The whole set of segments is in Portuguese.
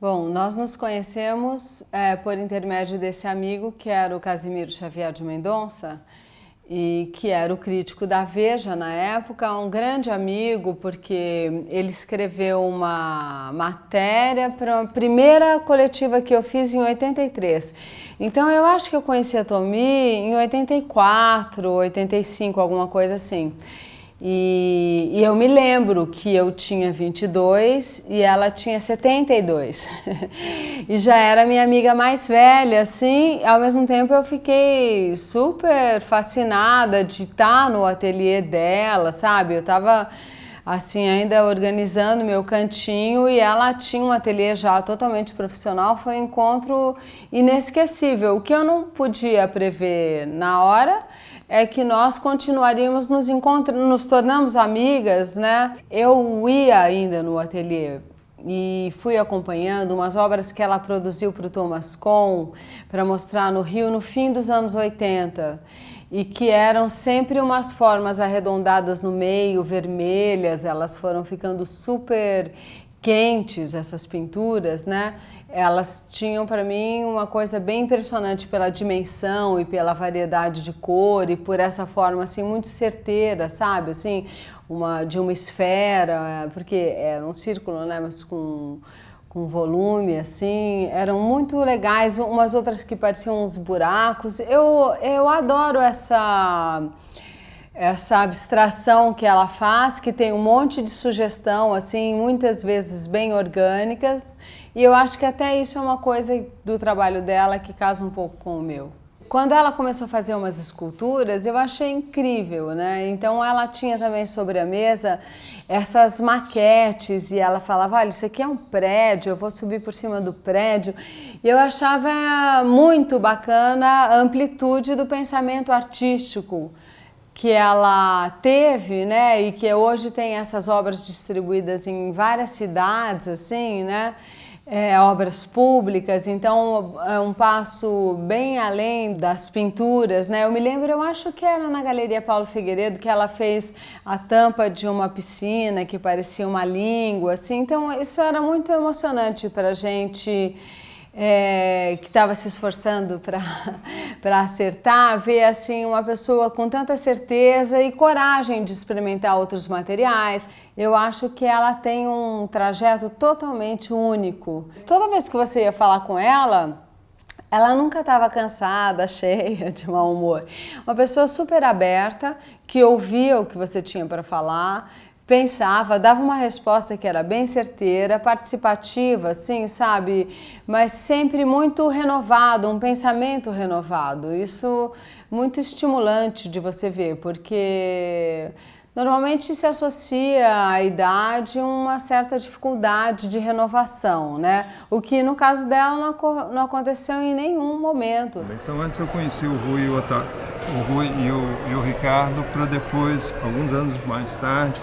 Bom, nós nos conhecemos por intermédio desse amigo que era o Casimiro Xavier de Mendonça e que era o crítico da Veja na época, um grande amigo porque ele escreveu uma matéria para a primeira coletiva que eu fiz em 83. Então eu acho que eu conheci a Tomi em 84, 85, alguma coisa assim. E eu me lembro que eu tinha 22 e ela tinha 72. E já era minha amiga mais velha, assim. Ao mesmo tempo eu fiquei super fascinada de estar no ateliê dela, sabe? Eu estava assim ainda organizando meu cantinho e ela tinha um ateliê já totalmente profissional. Foi um encontro inesquecível. O que eu não podia prever na hora é que nós continuaríamos nos encontrando, nos tornamos amigas, né? Eu ia ainda no ateliê e fui acompanhando umas obras que ela produziu para o Thomas Kohn para mostrar no Rio no fim dos anos 80 e que eram sempre umas formas arredondadas no meio, vermelhas, elas foram ficando super quentes, essas pinturas, né? Elas tinham para mim uma coisa bem impressionante pela dimensão e pela variedade de cor e por essa forma assim muito certeira, sabe? Assim, de uma esfera, porque era um círculo, né? Mas com volume, assim, eram muito legais, umas outras que pareciam uns buracos. Eu adoro essa abstração que ela faz, que tem um monte de sugestão, assim, muitas vezes bem orgânicas, e eu acho que até isso é uma coisa do trabalho dela que casa um pouco com o meu. Quando ela começou a fazer umas esculturas, eu achei incrível, né? Então ela tinha também sobre a mesa essas maquetes e ela falava, olha, isso aqui é um prédio, eu vou subir por cima do prédio. E eu achava muito bacana a amplitude do pensamento artístico que ela teve, né, e que hoje tem essas obras distribuídas em várias cidades, assim, né, obras públicas, então é um passo bem além das pinturas, né. Eu me lembro, eu acho que era na Galeria Paulo Figueiredo que ela fez a tampa de uma piscina que parecia uma língua, assim, então isso era muito emocionante para a gente. Que estava se esforçando para acertar, ver assim uma pessoa com tanta certeza e coragem de experimentar outros materiais. Eu acho que ela tem um trajeto totalmente único. Toda vez que você ia falar com ela nunca estava cansada, cheia de mau humor. Uma pessoa super aberta, que ouvia o que você tinha para falar, pensava, dava uma resposta que era bem certeira, participativa, assim, sabe? Mas sempre muito renovado, um pensamento renovado. Isso muito estimulante de você ver, porque normalmente se associa à idade uma certa dificuldade de renovação, né? O que no caso dela não aconteceu em nenhum momento. Então antes eu conheci o Rui e o Ricardo para depois, alguns anos mais tarde,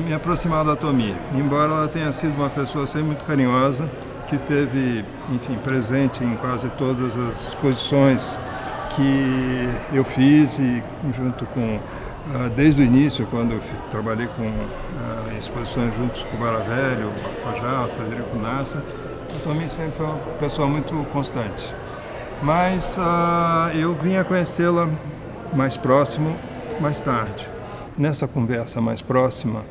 me aproximar da Tomi. Embora ela tenha sido uma pessoa sempre muito carinhosa, que teve, enfim, presente em quase todas as exposições que eu fiz e junto com desde o início, quando eu trabalhei com exposições juntos com o Bara Velho, o Fajato, Frederico Nassa, a Tomi sempre foi uma pessoa muito constante. Mas eu vim a conhecê-la mais próximo, mais tarde. Nessa conversa mais próxima,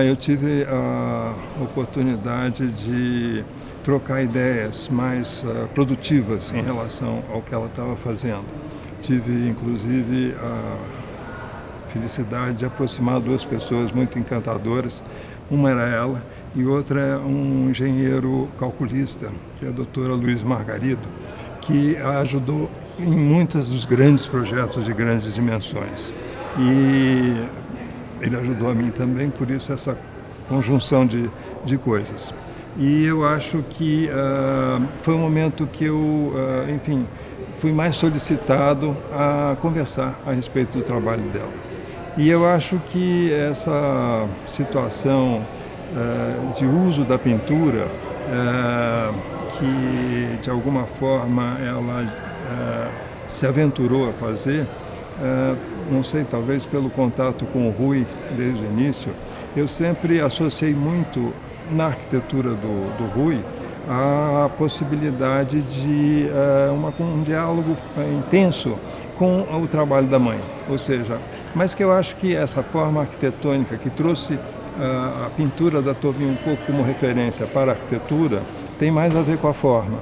eu tive a oportunidade de trocar ideias mais produtivas em relação ao que ela estava fazendo. Tive, inclusive, a felicidade de aproximar duas pessoas muito encantadoras. Uma era ela e outra é um engenheiro calculista, que é a doutora Luiz Margarido, que a ajudou em muitos dos grandes projetos de grandes dimensões. E ele ajudou a mim também, por isso essa conjunção de coisas. E eu acho que foi um momento que eu, enfim, fui mais solicitado a conversar a respeito do trabalho dela. E eu acho que essa situação de uso da pintura, que de alguma forma ela se aventurou a fazer, não sei, talvez pelo contato com o Rui desde o início, eu sempre associei muito na arquitetura do Rui a possibilidade de um diálogo intenso com o trabalho da mãe. Ou seja, mas que eu acho que essa forma arquitetônica que trouxe a pintura da Tomi um pouco como referência para a arquitetura tem mais a ver com a forma.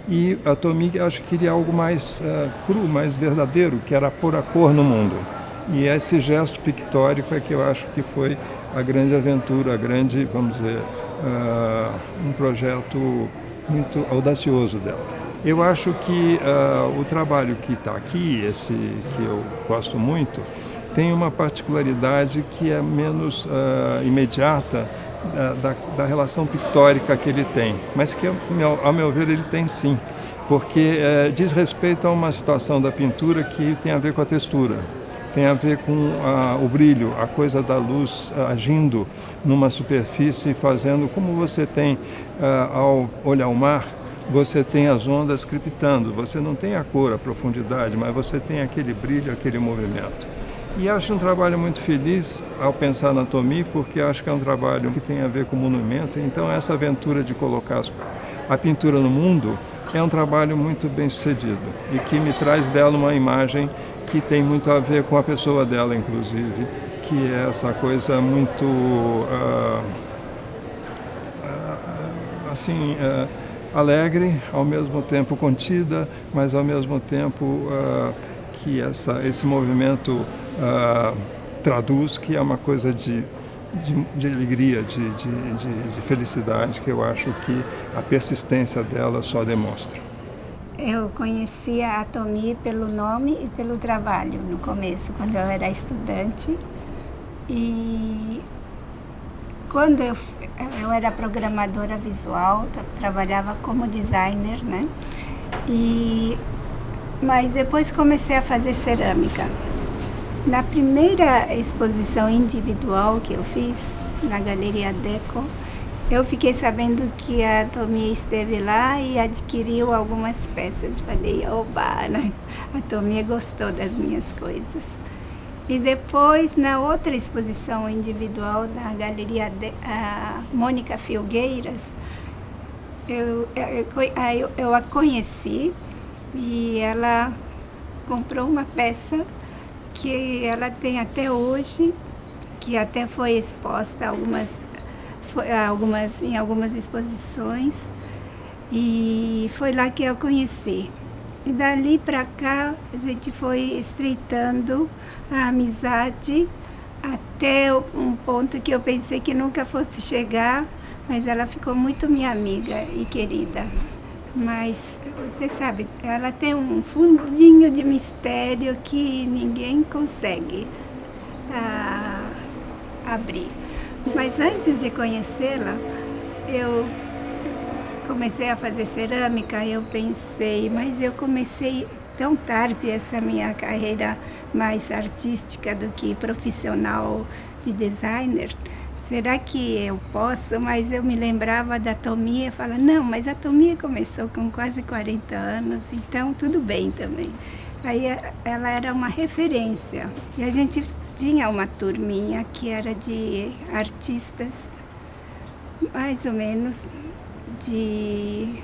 E a Tomi, acho que queria algo mais cru, mais verdadeiro, que era pôr a cor no mundo. E esse gesto pictórico é que eu acho que foi a grande aventura, a grande, vamos dizer, um projeto muito audacioso dela. Eu acho que o trabalho que está aqui, esse que eu gosto muito, tem uma particularidade que é menos imediata da relação pictórica que ele tem, mas que, ao meu ver, ele tem sim, porque diz respeito a uma situação da pintura que tem a ver com a textura, tem a ver com o brilho, a coisa da luz agindo numa superfície, fazendo como você tem ao olhar o mar, você tem as ondas crepitando, você não tem a cor, a profundidade, mas você tem aquele brilho, aquele movimento. E acho um trabalho muito feliz ao pensar na Tomi, porque acho que é um trabalho que tem a ver com o monumento. Então essa aventura de colocar a pintura no mundo é um trabalho muito bem sucedido e que me traz dela uma imagem que tem muito a ver com a pessoa dela, inclusive, que é essa coisa muito alegre, ao mesmo tempo contida, mas ao mesmo tempo que esse movimento traduz que é uma coisa de alegria, de felicidade, que eu acho que a persistência dela só demonstra. Eu conhecia a Tomi pelo nome e pelo trabalho no começo, quando eu era estudante. E quando eu era programadora visual, trabalhava como designer, né? Mas depois comecei a fazer cerâmica. Na primeira exposição individual que eu fiz, na Galeria Deco, eu fiquei sabendo que a Tomi esteve lá e adquiriu algumas peças. Falei, oba, né? A Tomi gostou das minhas coisas. E depois, na outra exposição individual da Galeria Mônica Filgueiras, eu a conheci e ela comprou uma peça que ela tem até hoje, que até foi exposta em algumas exposições, e foi lá que eu conheci. E dali para cá a gente foi estreitando a amizade até um ponto que eu pensei que nunca fosse chegar, mas ela ficou muito minha amiga e querida. Mas você sabe, ela tem um fundinho de mistério que ninguém consegue abrir. Mas antes de conhecê-la, eu comecei a fazer cerâmica. Eu pensei, mas eu comecei tão tarde essa minha carreira mais artística do que profissional de designer. Será que eu posso? Mas eu me lembrava da Tomi e falava, não, mas a Tomi começou com quase 40 anos, então tudo bem também. Aí ela era uma referência. E a gente tinha uma turminha que era de artistas, mais ou menos de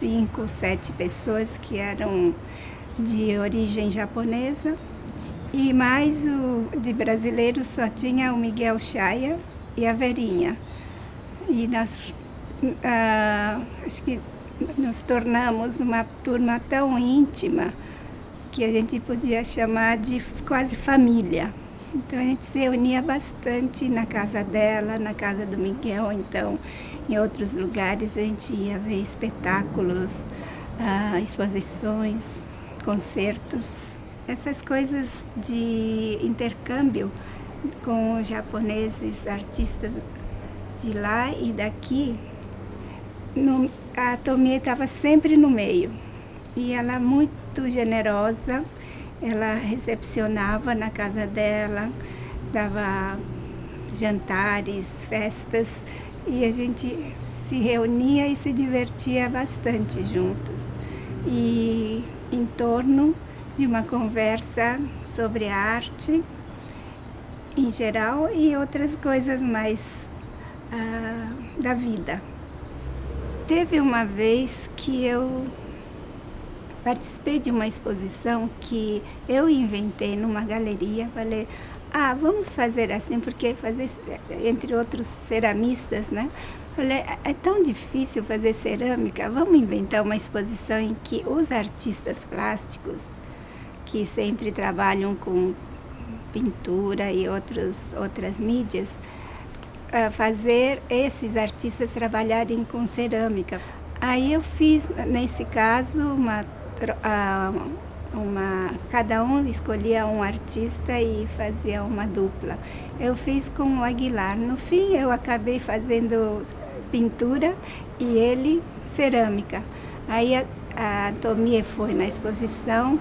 5, 7 pessoas que eram de origem japonesa. E mais de brasileiros só tinha o Miguel Chaya e a Verinha. E nós, acho que nos tornamos uma turma tão íntima que a gente podia chamar de quase família. Então a gente se reunia bastante na casa dela, na casa do Miguel, então em outros lugares a gente ia ver espetáculos, exposições, concertos. Essas coisas de intercâmbio com os japoneses, artistas de lá e daqui, a Tomi estava sempre no meio. E ela muito generosa, ela recepcionava na casa dela, dava jantares, festas, e a gente se reunia e se divertia bastante juntos. E em torno de uma conversa sobre a arte em geral e outras coisas mais da vida. Teve uma vez que eu participei de uma exposição que eu inventei numa galeria. Falei, vamos fazer assim, porque fazer, entre outros ceramistas, né? Falei, é tão difícil fazer cerâmica, vamos inventar uma exposição em que os artistas plásticos, que sempre trabalham com pintura e outras mídias, fazer esses artistas trabalharem com cerâmica. Aí eu fiz, nesse caso, cada um escolhia um artista e fazia uma dupla. Eu fiz com o Aguilar. No fim, eu acabei fazendo pintura e ele cerâmica. Aí a Tomie foi na exposição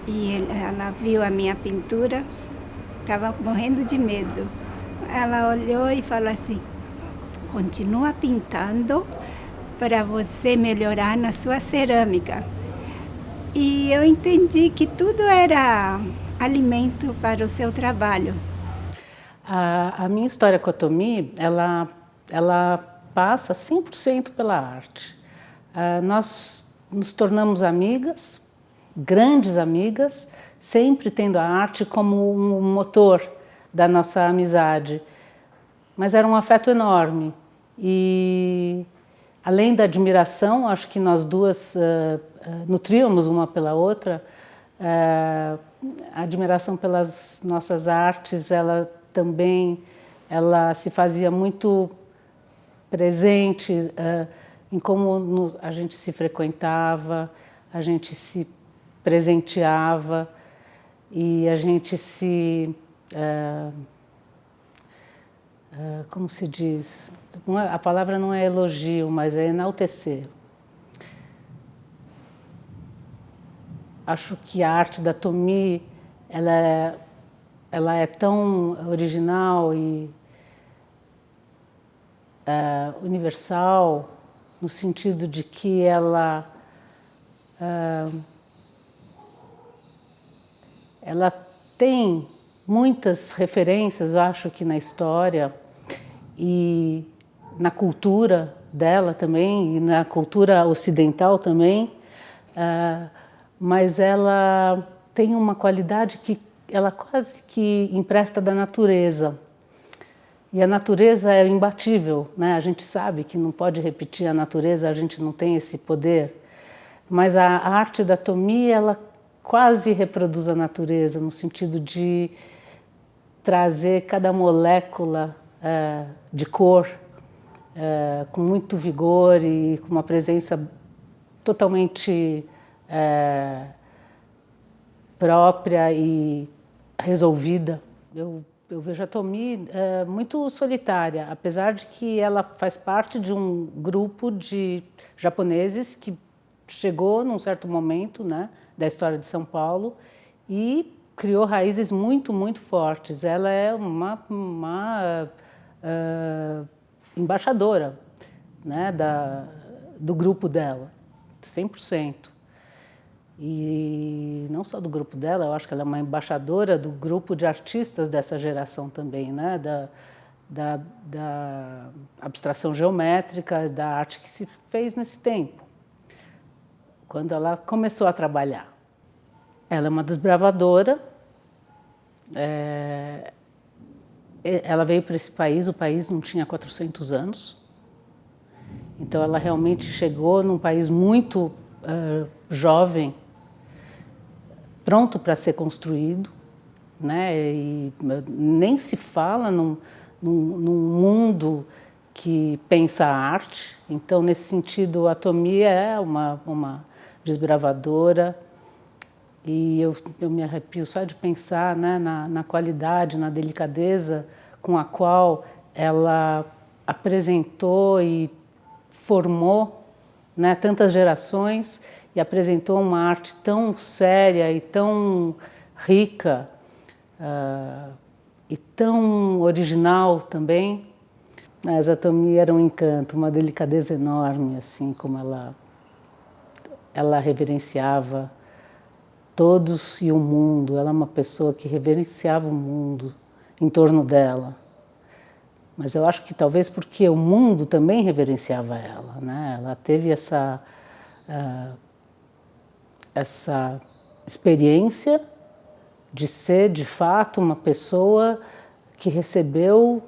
e ela viu a minha pintura, estava morrendo de medo. Ela olhou e falou assim, continua pintando para você melhorar na sua cerâmica. E eu entendi que tudo era alimento para o seu trabalho. A minha história com a Tomie, ela passa 100% pela arte. Nós nos tornamos amigas, grandes amigas, sempre tendo a arte como um motor da nossa amizade. Mas era um afeto enorme. E além da admiração, acho que nós duas nutríamos uma pela outra. A admiração pelas nossas artes, ela se fazia muito presente em como a gente se frequentava, a gente se presenteava e a gente se... como se diz? A palavra não é elogio, mas é enaltecer. Acho que a arte da Tomie, ela é tão original e universal, no sentido de que ela tem muitas referências, eu acho que na história e na cultura dela também, e na cultura ocidental também, mas ela tem uma qualidade que ela quase que empresta da natureza. E a natureza é imbatível, né? A gente sabe que não pode repetir a natureza, a gente não tem esse poder. Mas a arte da Tomie, ela quase reproduz a natureza, no sentido de trazer cada molécula de cor com muito vigor e com uma presença totalmente própria e resolvida. Eu vejo a Tomie muito solitária, apesar de que ela faz parte de um grupo de japoneses que chegou num certo momento, né, da história de São Paulo e criou raízes muito, muito fortes. Ela é uma embaixadora, né, do grupo dela, 100%. E não só do grupo dela, eu acho que ela é uma embaixadora do grupo de artistas dessa geração também, né? Da abstração geométrica, da arte que se fez nesse tempo, quando ela começou a trabalhar. Ela é uma desbravadora, ela veio para esse país, o país não tinha 400 anos, então ela realmente chegou num país muito jovem, pronto para ser construído, né? E nem se fala num mundo que pensa a arte. Então, nesse sentido, a Tomie é uma desbravadora e eu me arrepio só de pensar, né, na qualidade, na delicadeza com a qual ela apresentou e formou, né, tantas gerações e apresentou uma arte tão séria e tão rica e tão original também. Mas a Tomie era um encanto, uma delicadeza enorme, assim como ela reverenciava todos e o mundo. Ela é uma pessoa que reverenciava o mundo em torno dela. Mas eu acho que talvez porque o mundo também reverenciava ela, né? Ela teve essa experiência de ser, de fato, uma pessoa que recebeu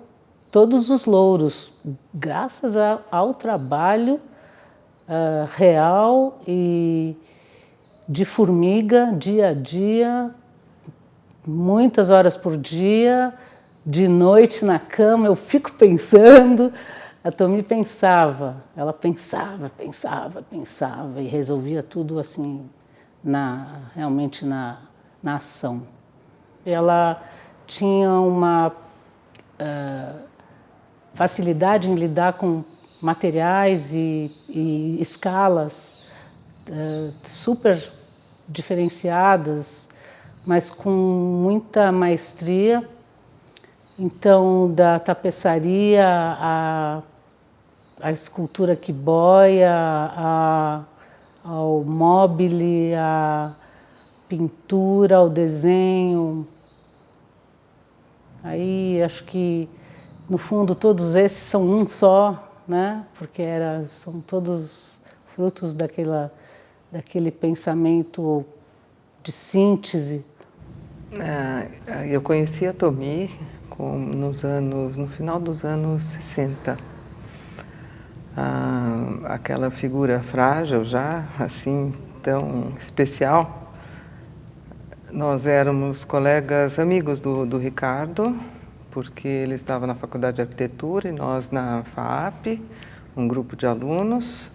todos os louros graças ao trabalho real e de formiga, dia a dia, muitas horas por dia, de noite na cama. Eu fico pensando, a Tomi ela pensava e resolvia tudo assim, realmente na ação. Ela tinha uma facilidade em lidar com materiais e escalas super diferenciadas, mas com muita maestria. Então, da tapeçaria à escultura que boia, ao mobile, à pintura, ao desenho. Aí acho que, no fundo, todos esses são um só, né? Porque são todos frutos daquele pensamento de síntese. Eu conheci a Tomi no final dos anos 60. Aquela figura frágil já, assim, tão especial. Nós éramos colegas amigos do Ricardo, porque ele estava na Faculdade de Arquitetura e nós na FAAP, um grupo de alunos,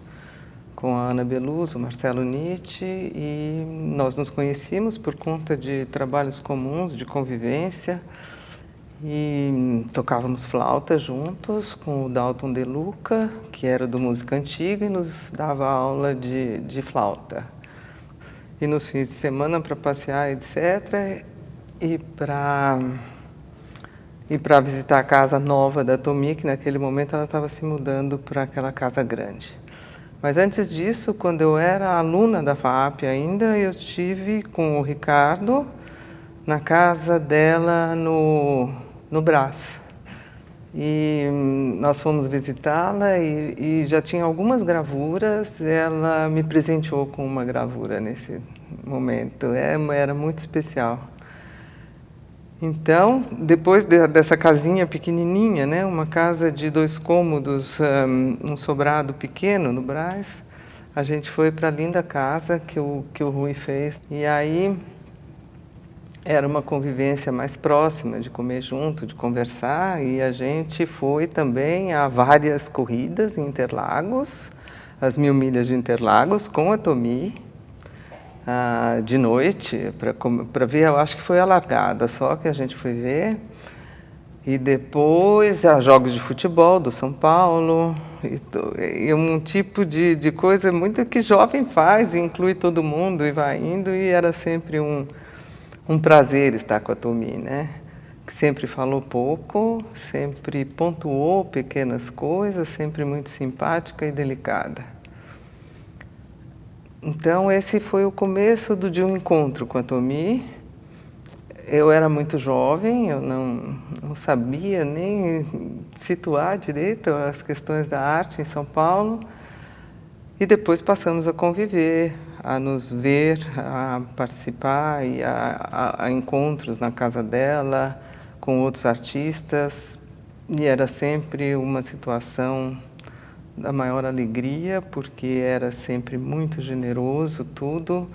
com a Ana Beluso, o Marcelo Nietzsche, e nós nos conhecíamos por conta de trabalhos comuns, de convivência, e tocávamos flauta juntos com o Dalton De Luca, que era do Música Antiga e nos dava aula de flauta. E nos fins de semana para passear, etc., e para visitar a casa nova da Tomi, que naquele momento ela estava se mudando para aquela casa grande. Mas antes disso, quando eu era aluna da FAAP ainda, eu estive com o Ricardo na casa dela no Brás. E nós fomos visitá-la e já tinha algumas gravuras. Ela me presenteou com uma gravura nesse momento. Era muito especial. Então, depois dessa casinha pequenininha, né, uma casa de 2 cômodos, um sobrado pequeno no Brás, a gente foi para a linda casa que o Rui fez. E aí era uma convivência mais próxima, de comer junto, de conversar, e a gente foi também a várias corridas em Interlagos, as 1000 milhas de Interlagos, com a Tomi, de noite, para ver. Eu acho que foi a largada só que a gente foi ver, e depois a jogos de futebol do São Paulo, e um tipo de coisa muito que jovem faz, e inclui todo mundo, e vai indo, e era sempre um prazer estar com a Tomi, né? Que sempre falou pouco, sempre pontuou pequenas coisas, sempre muito simpática e delicada. Então, esse foi o começo de um encontro com a Tomi. Eu era muito jovem, eu não sabia nem situar direito as questões da arte em São Paulo. E depois passamos a conviver, a nos ver, a participar e a encontros na casa dela, com outros artistas. E era sempre uma situação da maior alegria, porque era sempre muito generoso tudo.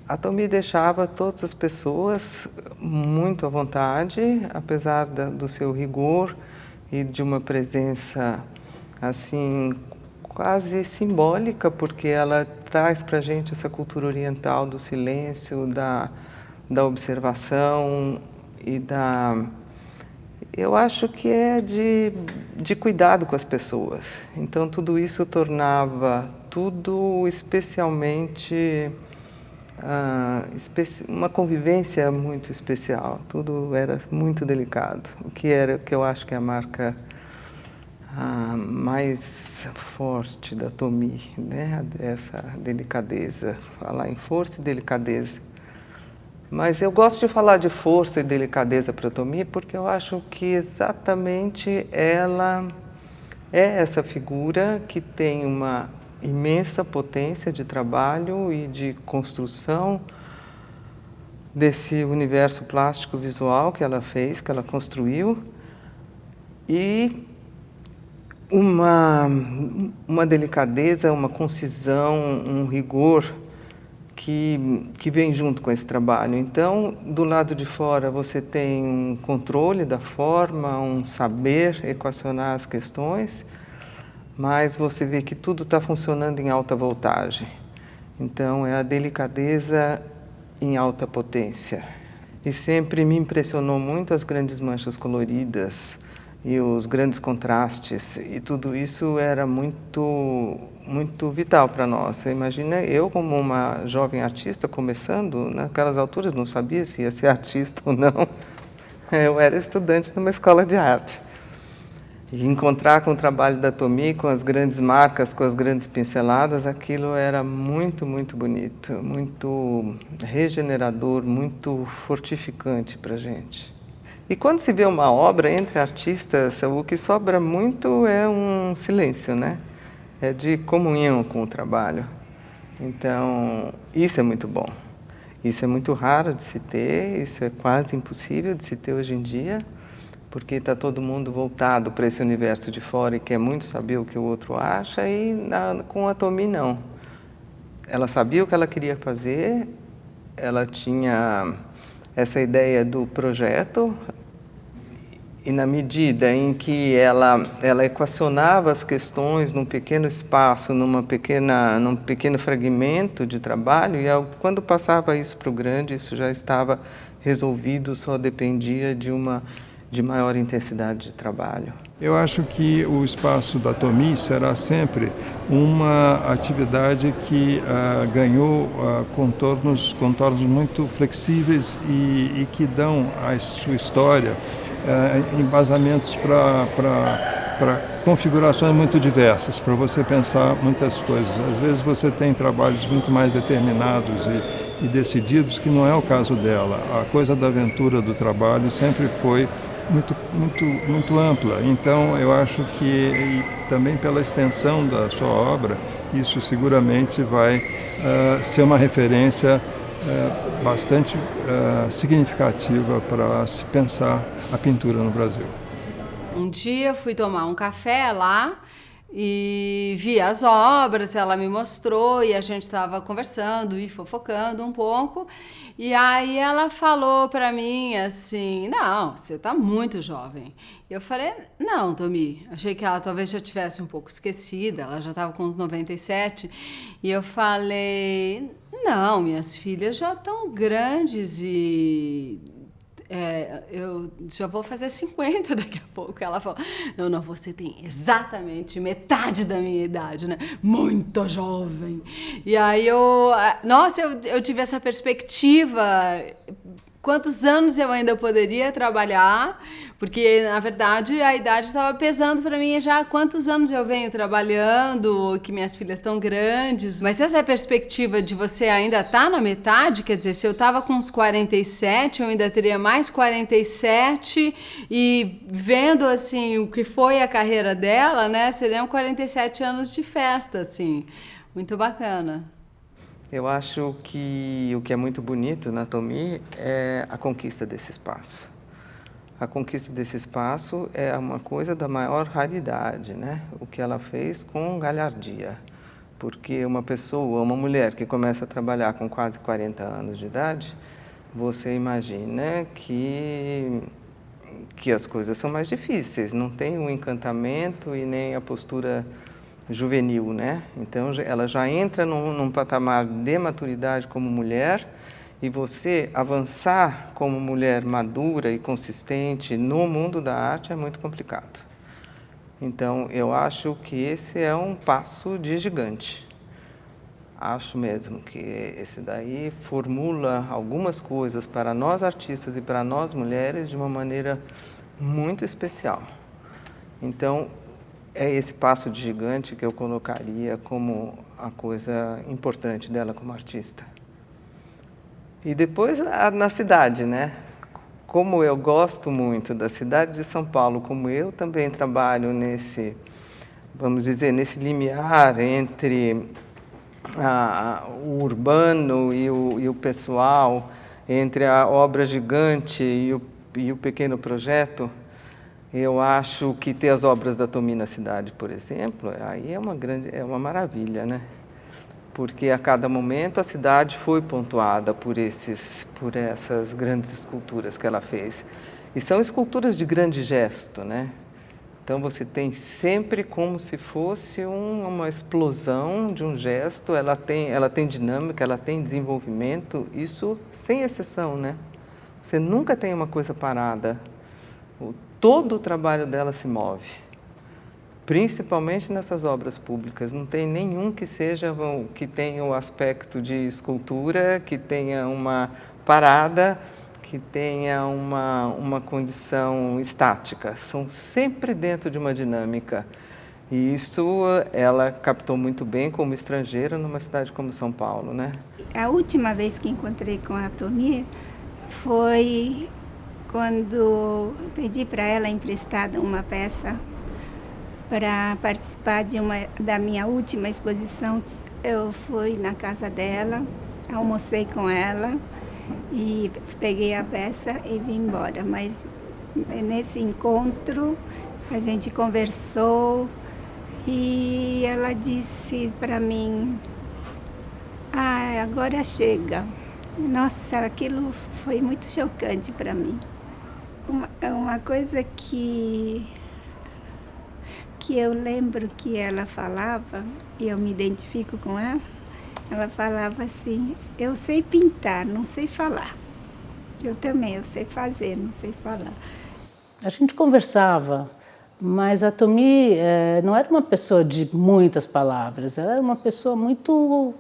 A Tomi deixava todas as pessoas muito à vontade, apesar do seu rigor e de uma presença assim quase simbólica, porque ela traz para a gente essa cultura oriental do silêncio, da observação e eu acho que é de cuidado com as pessoas. Então, tudo isso tornava tudo especialmente uma convivência muito especial. Tudo era muito delicado, o que eu acho que é a marca mais forte da Tomi, né? Essa delicadeza. Falar em força e delicadeza. Mas eu gosto de falar de força e delicadeza para a Tomi porque eu acho que exatamente ela é essa figura que tem uma imensa potência de trabalho e de construção desse universo plástico visual que ela fez, que ela construiu, e uma delicadeza, uma concisão, um rigor que vem junto com esse trabalho. Então, do lado de fora você tem um controle da forma, um saber equacionar as questões, mas você vê que tudo está funcionando em alta voltagem. Então, é a delicadeza em alta potência. E sempre me impressionou muito as grandes manchas coloridas e os grandes contrastes, e tudo isso era muito vital para nós. Você imagina, eu como uma jovem artista começando, naquelas alturas não sabia se ia ser artista ou não. Eu era estudante numa escola de arte. E encontrar com o trabalho da Tomi, com as grandes marcas, com as grandes pinceladas, aquilo era muito bonito, muito regenerador, muito fortificante para a gente. E quando se vê uma obra entre artistas, o que sobra muito é um silêncio, né? É de comunhão com o trabalho. Então, isso é muito bom. Isso é muito raro de se ter, isso é quase impossível de se ter hoje em dia, porque está todo mundo voltado para esse universo de fora e quer muito saber o que o outro acha, e com a Tomi não. Ela sabia o que ela queria fazer, ela tinha essa ideia do projeto, e na medida em que ela equacionava as questões num pequeno espaço, num pequeno fragmento de trabalho, e quando passava isso para o grande, isso já estava resolvido, só dependia de maior intensidade de trabalho. Eu acho que o espaço da Tomi será sempre uma atividade que ganhou contornos muito flexíveis e que dão à sua história embasamentos para configurações muito diversas, para você pensar muitas coisas. Às vezes você tem trabalhos muito mais determinados e decididos, que não é o caso dela. A coisa da aventura do trabalho sempre foi muito ampla. Então, eu acho que, e também pela extensão da sua obra, isso seguramente vai ser uma referência bastante significativa para se pensar a pintura no Brasil. Um dia fui tomar um café lá e vi as obras, ela me mostrou e a gente estava conversando e fofocando um pouco. E aí ela falou para mim assim, não, você está muito jovem. E eu falei, não, Tomi, achei que ela talvez já tivesse um pouco esquecida, ela já estava com uns 97. E eu falei, não, minhas filhas já estão grandes e... eu já vou fazer 50 daqui a pouco. Ela falou, não, você tem exatamente metade da minha idade, né? Muito jovem. E aí eu tive essa perspectiva, quantos anos eu ainda poderia trabalhar, porque na verdade a idade estava pesando para mim já, quantos anos eu venho trabalhando, que minhas filhas estão grandes. Mas essa perspectiva de você ainda estar na metade, quer dizer, se eu estava com uns 47, eu ainda teria mais 47, e vendo assim o que foi a carreira dela, né, seriam 47 anos de festa, assim, muito bacana. Eu acho que o que é muito bonito na Tomi é a conquista desse espaço. A conquista desse espaço é uma coisa da maior raridade, né? O que ela fez com galhardia. Porque uma mulher que começa a trabalhar com quase 40 anos de idade, você imagina que as coisas são mais difíceis, não tem o encantamento e nem a postura juvenil, né? Então ela já entra num patamar de maturidade como mulher, e você avançar como mulher madura e consistente no mundo da arte é muito complicado. Então eu acho que esse é um passo de gigante. Acho mesmo que esse daí formula algumas coisas para nós artistas e para nós mulheres de uma maneira muito especial. Então é esse passo de gigante que eu colocaria como a coisa importante dela como artista. E depois na cidade, né? Como eu gosto muito da cidade de São Paulo, como eu também trabalho nesse, vamos dizer, nesse limiar entre o urbano e o pessoal, entre a obra gigante e o pequeno projeto, eu acho que ter as obras da Tomi na cidade, por exemplo, aí é uma maravilha, né? Porque a cada momento a cidade foi pontuada por essas grandes esculturas que ela fez. E são esculturas de grande gesto, né? Então você tem sempre como se fosse uma explosão de um gesto, ela tem dinâmica, ela tem desenvolvimento, isso sem exceção, né? Você nunca tem uma coisa parada. Todo o trabalho dela se move, principalmente nessas obras públicas. Não tem nenhum que tenha o aspecto de escultura, que tenha uma parada, que tenha uma condição estática. São sempre dentro de uma dinâmica. E isso ela captou muito bem como estrangeira numa cidade como São Paulo, né? A última vez que encontrei com a Tomi foi quando pedi para ela emprestada uma peça para participar da minha última exposição. Eu fui na casa dela, almocei com ela e peguei a peça e vim embora. Mas nesse encontro a gente conversou e ela disse para mim: agora chega. Nossa, aquilo foi muito chocante para mim. Uma coisa que eu lembro que ela falava, e eu me identifico com ela falava assim: eu sei pintar, não sei falar. Eu também, eu sei fazer, não sei falar. A gente conversava, mas a Tomi não era uma pessoa de muitas palavras, ela era uma pessoa muito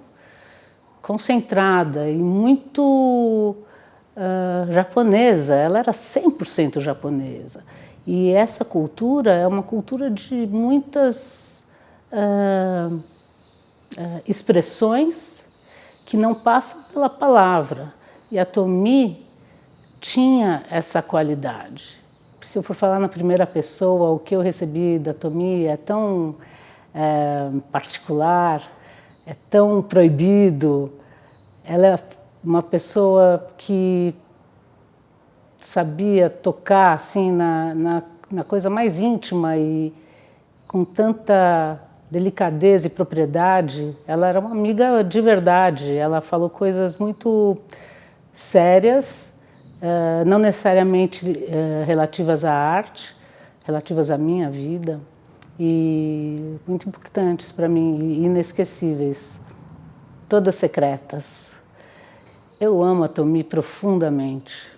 concentrada e muito japonesa, ela era 100% japonesa. E essa cultura é uma cultura de muitas expressões que não passam pela palavra. E a Tomi tinha essa qualidade. Se eu for falar na primeira pessoa, o que eu recebi da Tomi é tão particular, é tão proibido. Ela é uma pessoa que sabia tocar assim na coisa mais íntima e com tanta delicadeza e propriedade. Ela era uma amiga de verdade. Ela falou coisas muito sérias, não necessariamente relativas à arte, relativas à minha vida, e muito importantes para mim, e inesquecíveis, todas secretas. Eu amo a Tomi profundamente.